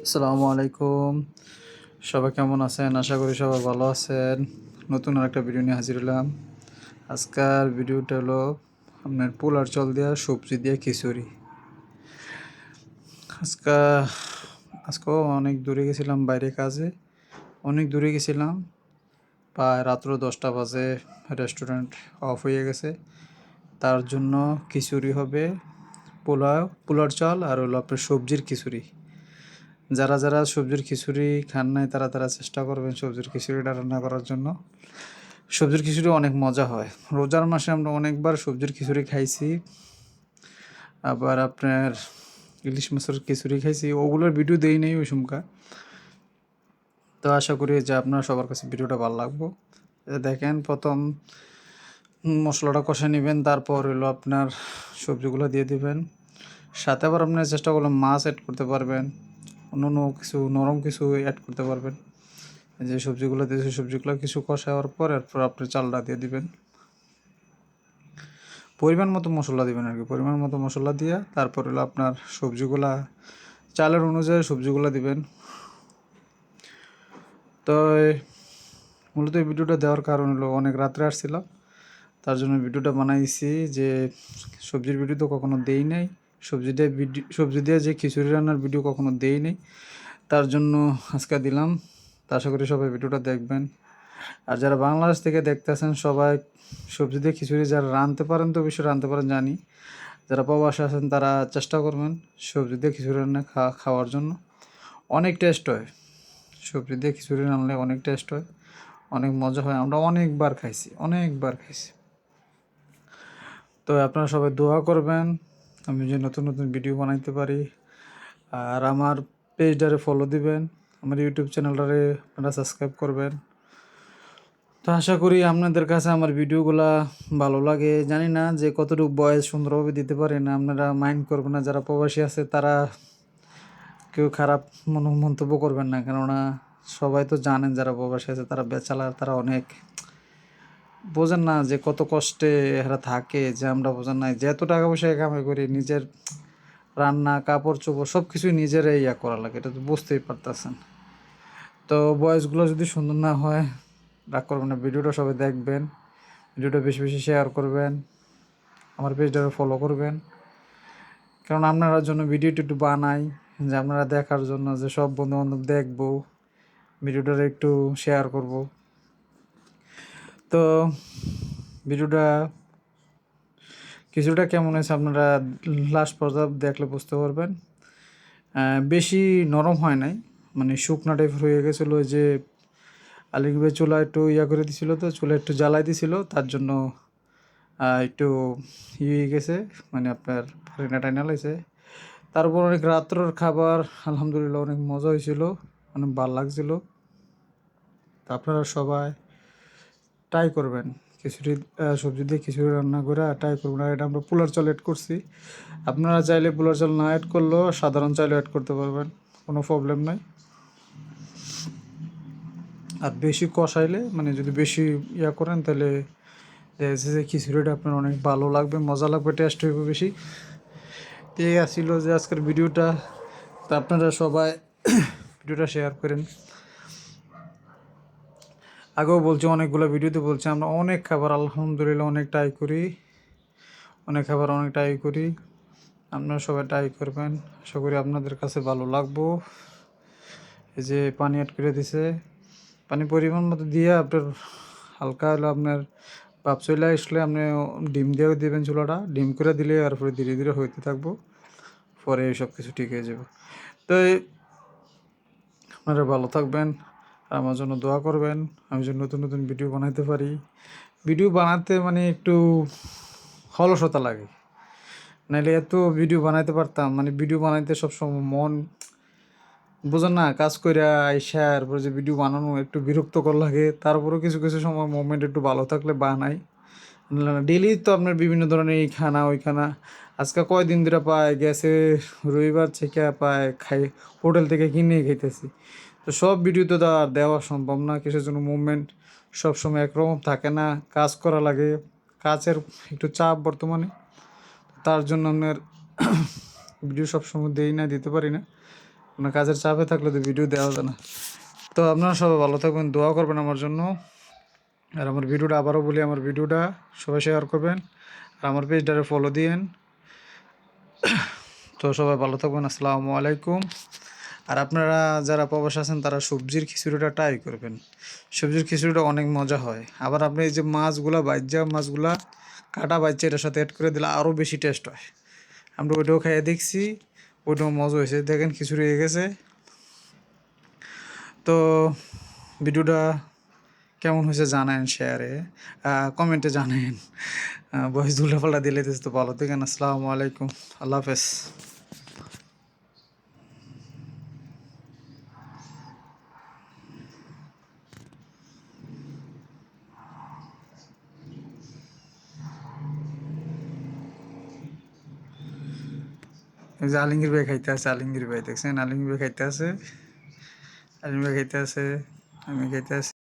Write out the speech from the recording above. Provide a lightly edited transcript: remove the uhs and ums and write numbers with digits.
আসসালামু আলাইকুম। সবাই কেমন আছেন? আশা করি সবাই ভালো আছেন। নতুন আরেকটা ভিডিও নিয়ে হাজির হলাম। আজকের ভিডিওটা হলো আপনার পোলার চাল দিয়া সবজি দিয়ে খিচুড়ি। আজকা আজকেও অনেক দূরে গেছিলাম বাইরে কাজে। অনেক দূরে গেছিলাম। প্রায় রাত্র 10টা বাজে রেস্টুরেন্ট অফ হয়ে গেছে। তার জন্য খিচুড়ি হবে, পোলার চাল আর হলো আপনার সবজির খিচুড়ি। যারা যারা সবজির খিচুড়ি খান নাই তারা তারা চেষ্টা করবেন সবজির খিচুড়িটা রান্না করার জন্য। সবজির খিচুড়ি অনেক মজা হয়। রোজার মাসে আমরা অনেকবার সবজির খিচুড়ি খাইছি। আবার আপনার ইলিশ মাছের খিচুড়ি খাইছি, ওগুলোর ভিডিও দেই নেই ওই সময়কার। তো আশা করি যে আপনার সবার কাছে ভিডিওটা ভালো লাগবো। দেখেন, প্রথম মশলাটা কষে নেবেন, তারপর হলো আপনার সবজিগুলো দিয়ে দিবেন। সাথে আবার আপনার চেষ্টা করলে মাছ অ্যাড করতে পারবেন, অন্য কিছু নরম কিছু অ্যাড করতে পারবেন। এই যে সবজিগুলো দিয়েছে, সবজিগুলো কিছু কষাবার পর এরপর আপনি চালটা দিয়ে দিবেন। পরিমাণ মতো মশলা দিবেন আর কি, পরিমাণ মতো মশলা দিয়ে তারপর হলো আপনার সবজিগুলা চালের অনুযায়ী সবজিগুলো দিবেন। তো মূলত এই ভিডিওটা দেওয়ার কারণ হলো অনেক রাত্রে আসছিলাম, তার জন্য ভিডিওটা বানাইছি। যে সবজির ভিডিও তো কখনো দেই নাই, সবজি দিয়ে যে খিচুড়ি রান্নার ভিডিও কখনো দেই নাই, তার জন্য আজকে দিলাম। তা আশা করি সবাই ভিডিওটা দেখবেন। আর যারা বাংলাদেশ থেকে দেখতেছেন সবাই সবজি দিয়ে খিচুড়ি যারা রাঁধতে পারেন তো অবশ্যই রাঁধতে পারেন জানি। যারা প্রবাসে আছেন তারা চেষ্টা করবেন সবজি দিয়ে খিচুড়ি রান্না খাওয়ার জন্য। অনেক টেস্ট হয়, সবজি দিয়ে খিচুড়ি রান্নলে অনেক টেস্ট হয়, অনেক মজা হয়। আমরা অনেকবার খাইছি, অনেকবার খাইছি। তো আপনারা সবাই দোয়া করবেন আমি যে নতুন নতুন ভিডিও বানাইতে পারি। আর আমার পেজটারে ফলো দিবেন, আমার ইউটিউব চ্যানেলটারে আপনারা সাবস্ক্রাইব করবেন। তো আশা করি আপনাদের কাছে আমার ভিডিওগুলা ভালো লাগে। জানি না যে কতটুকু ভয়েস সুন্দরভাবে দিতে পারি না, আপনারা মাইন্ড করবেন না। যারা প্রবাসী আছে তারা কেউ খারাপ মন্তব্য করবেন না, কেননা সবাই তো জানেন যারা প্রবাসী আছে তারা বেচালার, তারা অনেক বোঝেন না যে কত কষ্টে এরা থাকে, যে আমরা বোঝেন না যে এত টাকা পয়সা কামাই করি, নিজের রান্না কাপড় চোপড় সব কিছুই নিজেরাই করা লাগে, এটা তো বুঝতেই পারতেছেন। তো ভয়েসগুলো যদি সুন্দর না হয় রাগ করবেন না, ভিডিওটা সবাই দেখবেন, ভিডিওটা বেশি বেশি শেয়ার করবেন, আমার পেজটা ফলো করবেন। কারণ আপনার জন্য ভিডিওটা একটু বানাই, যে আপনারা দেখার জন্য, যে সব বন্ধুবান্ধব দেখবো, ভিডিওটা একটু শেয়ার করব। তো ভিডিওটা কিছুটা কেমন হয়েছে আপনারা লাস্ট পর্যন্ত দেখলে বুঝতে পারবেন। বেশি নরম হয় নাই, মানে শুকনা টাইপের হয়ে গেছিলো। যে আলিকবে চুলা একটু করে দিছিল, তো চুলা একটু জ্বালাই দিছিল, তার জন্য একটু হয়ে গেছে, মানে আপনার ফারিনা টাইনা লাগছে। তারপর অনেক রাত্রের খাবার আলহামদুলিল্লাহ অনেক মজা হয়েছিল, অনেক ভালো লাগছিল। তা আপনারা সবাই ট্রাই করবেন খিচুড়ি, সবজি দিয়ে খিচুড়ি রান্না করে ট্রাই করবেন। আর এটা আমরা পোলার চাল অ্যাড করছি, আপনারা চাইলে পোলার চাল না অ্যাড করলেও সাধারণ চাইলেও অ্যাড করতে পারবেন, কোনো প্রবলেম নাই। আর বেশি কষাইলে, মানে যদি বেশি করেন তাহলে যে খিচুড়িটা আপনার অনেক ভালো লাগবে, মজা লাগবে, টেস্ট হইবে বেশি। তো এই আসছিল যে আজকের ভিডিওটা। তা আপনারা সবাই ভিডিওটা শেয়ার করেন। আগেও বলছি, অনেকগুলো ভিডিওতে বলছি, আমরা অনেক খাবার আলহামদুলিল্লাহ অনেক ট্রাই করি, অনেক খাবার অনেক ট্রাই করি। আপনারা সবাই ট্রাই করবেন, আশা করি আপনাদের কাছে ভালো লাগবো। এই যে পানি অ্যাড করে দিছে, পানি পরিমাণ মতো দিয়ে আপনার হালকা হলো আপনার ভাপ চলে আসলে আপনি ডিম দিয়েও দিবেন, চুলাটা ডিম করে দিলে আর পরে ধীরে ধীরে হইতে থাকবো, পরে সব কিছু ঠিক হয়ে যাবে। তো আপনারা ভালো থাকবেন, আমার জন্য দোয়া করবেন, আমি যেন নতুন নতুন ভিডিও বানাইতে পারি। ভিডিও বানাতে মানে একটু অলসতা লাগে, নাহলে এত ভিডিও বানাইতে পারতাম। মানে ভিডিও বানাইতে সবসময় মন, বোঝেন না, কাজ করে আইসা এরপরে যে ভিডিও বানানো একটু বিরক্তকর লাগে। তারপরেও কিছু কিছু সময় মোমেন্ট একটু ভালো থাকলে বানাই। ডেলি তো আপনার বিভিন্ন ধরনের এই খানা ওই খানা, আজকে কয়দিন ধরে পায় গেছে, রবিবার থেকে পায় খাই, হোটেল থেকে কিনে খেতেছি। তো সব ভিডিও তো আর দেওয়া সম্ভব না, কিছুর জন্য মুভমেন্ট সবসময় একরকম থাকে না, কাজ করা লাগে, কাজের একটু চাপ বর্তমানে, তার জন্য আপনার ভিডিও সবসময় দেই না, দিতে পারি না। কোনো কাজের চাপে থাকলে তো ভিডিও দেওয়া যায় না। তো আপনারা সবাই ভালো থাকবেন, দোয়া করবেন আমার জন্য। আর আমার ভিডিওটা আবারও বলি, আমার ভিডিওটা সবাই শেয়ার করবেন আর আমার পেজটারে ফলো দিয়েন। তো সবাই ভালো থাকবেন, আসসালামু আলাইকুম। আর আপনারা যারা প্রবাসে আছেন তারা সবজির খিচুড়িটা ট্রাই করবেন। সবজির খিচুড়িটা অনেক মজা হয়। আবার আপনি এই যে মাছগুলা বাইজা মাছগুলা কাটা বাইজা এটার সাথে অ্যাড করে দিলে আরও বেশি টেস্ট হয়। আমরা ওইটাও খাইয়ে দেখছি, ওইটাও মজা হয়েছে। দেখেন খিচুড়ি হয়ে গেছে। তো ভিডিওটা কেমন হয়েছে জানান, শেয়ারে কমেন্টে জানান। ভয়েস দুলাপাল্টা দিলে তো ভালো থাকেন। আসসালামু আলাইকুম, আল্লাহ হাফেজ। এই যে আলমগীর ভাই খাইতে আছে, আলমগীর ভাই দেখছেন, আলমগীর ভাই খাইতে আছে, আলমগীর ভাই খাইতে আছে, আমি খাইতে আছি।